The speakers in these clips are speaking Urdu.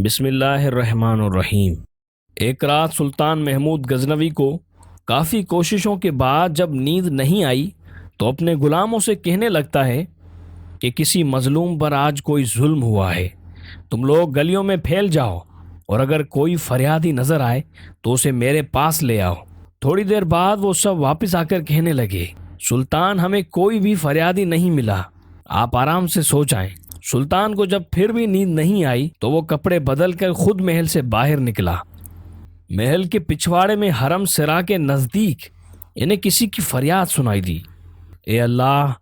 بسم اللہ الرحمن الرحیم۔ ایک رات سلطان محمود غزنوی کو کافی کوششوں کے بعد جب نیند نہیں آئی تو اپنے غلاموں سے کہنے لگتا ہے کہ کسی مظلوم پر آج کوئی ظلم ہوا ہے، تم لوگ گلیوں میں پھیل جاؤ اور اگر کوئی فریادی نظر آئے تو اسے میرے پاس لے آؤ۔ تھوڑی دیر بعد وہ سب واپس آ کر کہنے لگے، سلطان ہمیں کوئی بھی فریادی نہیں ملا، آپ آرام سے سو جائیں۔ سلطان کو جب پھر بھی نیند نہیں آئی تو وہ کپڑے بدل کر خود محل سے باہر نکلا۔ محل کے پچھواڑے میں حرم سرا کے نزدیک انہیں کسی کی فریاد سنائی دی، اے اللہ،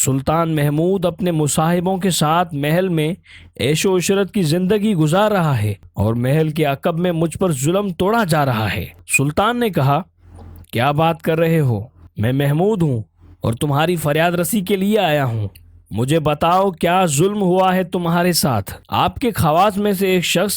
سلطان محمود اپنے مصاحبوں کے ساتھ محل میں عیش و عشرت کی زندگی گزار رہا ہے اور محل کے عقب میں مجھ پر ظلم توڑا جا رہا ہے۔ سلطان نے کہا، کیا بات کر رہے ہو؟ میں محمود ہوں اور تمہاری فریاد رسی کے لیے آیا ہوں، مجھے بتاؤ کیا ظلم ہوا ہے تمہارے ساتھ؟ آپ کے خواص میں سے ایک شخص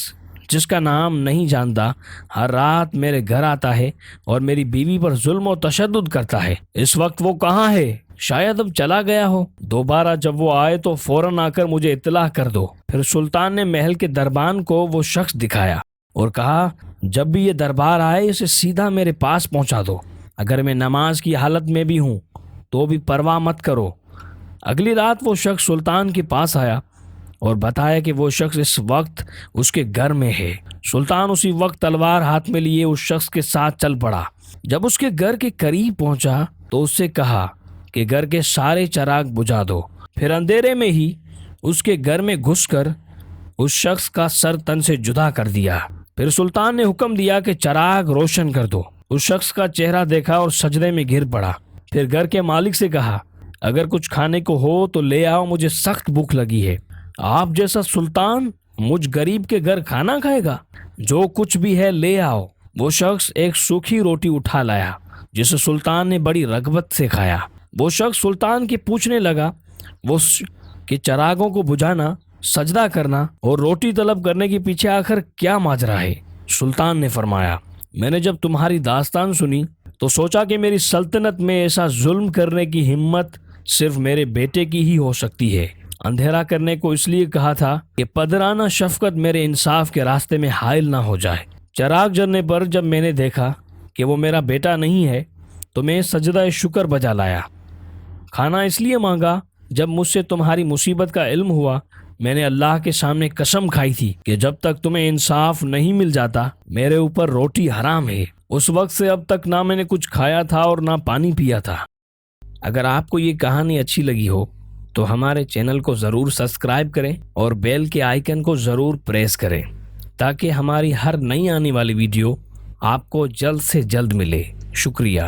جس کا نام نہیں جانتا ہر رات میرے گھر آتا ہے اور میری بیوی پر ظلم و تشدد کرتا ہے، اس وقت وہ کہاں ہے؟ شاید اب چلا گیا ہو، دوبارہ جب وہ آئے تو فوراً آ کر مجھے اطلاع کر دو۔ پھر سلطان نے محل کے دربان کو وہ شخص دکھایا اور کہا، جب بھی یہ دربار آئے اسے سیدھا میرے پاس پہنچا دو، اگر میں نماز کی حالت میں بھی ہوں تو بھی پرواہ مت کرو۔ اگلی رات وہ شخص سلطان کے پاس آیا اور بتایا کہ وہ شخص اس وقت اس کے گھر میں ہے۔ سلطان اسی وقت تلوار ہاتھ میں لیے اس شخص کے ساتھ چل پڑا۔ جب اس کے گھر کے قریب پہنچا تو اس سے کہا کہ گھر کے سارے چراغ بجھا دو۔ پھر اندھیرے میں ہی اس کے گھر میں گھس کر اس شخص کا سر تن سے جدا کر دیا۔ پھر سلطان نے حکم دیا کہ چراغ روشن کر دو۔ اس شخص کا چہرہ دیکھا اور سجدے میں گر پڑا۔ پھر گھر کے مالک سے کہا، اگر کچھ کھانے کو ہو تو لے آؤ، مجھے سخت بھوک لگی ہے۔ آپ جیسا سلطان مجھ غریب کے گھر کھانا کھائے گا؟ جو کچھ بھی ہے لے آؤ۔ وہ شخص ایک سوکھی روٹی اٹھا لایا جسے سلطان نے بڑی رغبت سے کھایا۔ وہ شخص سلطان کے پوچھنے لگا کہ چراغوں کو بجھانا، سجدہ کرنا اور روٹی طلب کرنے کے پیچھے آخر کیا ماجرا ہے؟ سلطان نے فرمایا، میں نے جب تمہاری داستان سنی تو سوچا کہ میری سلطنت میں ایسا ظلم کرنے کی ہمت صرف میرے بیٹے کی ہی ہو سکتی ہے۔ اندھیرا کرنے کو اس لیے کہا تھا کہ پدرانہ شفقت میرے انصاف کے راستے میں حائل نہ ہو جائے۔ چراغ جلنے پر جب میں نے دیکھا کہ وہ میرا بیٹا نہیں ہے تو میں سجدہ شکر بجا لایا۔ کھانا اس لیے مانگا جب مجھ سے تمہاری مصیبت کا علم ہوا، میں نے اللہ کے سامنے قسم کھائی تھی کہ جب تک تمہیں انصاف نہیں مل جاتا میرے اوپر روٹی حرام ہے۔ اس وقت سے اب تک نہ میں نے کچھ کھایا تھا اور نہ پانی پیا تھا۔ اگر آپ کو یہ کہانی اچھی لگی ہو تو ہمارے چینل کو ضرور سبسکرائب کریں اور بیل کے آئیکن کو ضرور پریس کریں تاکہ ہماری ہر نئی آنے والی ویڈیو آپ کو جلد سے جلد ملے۔ شکریہ۔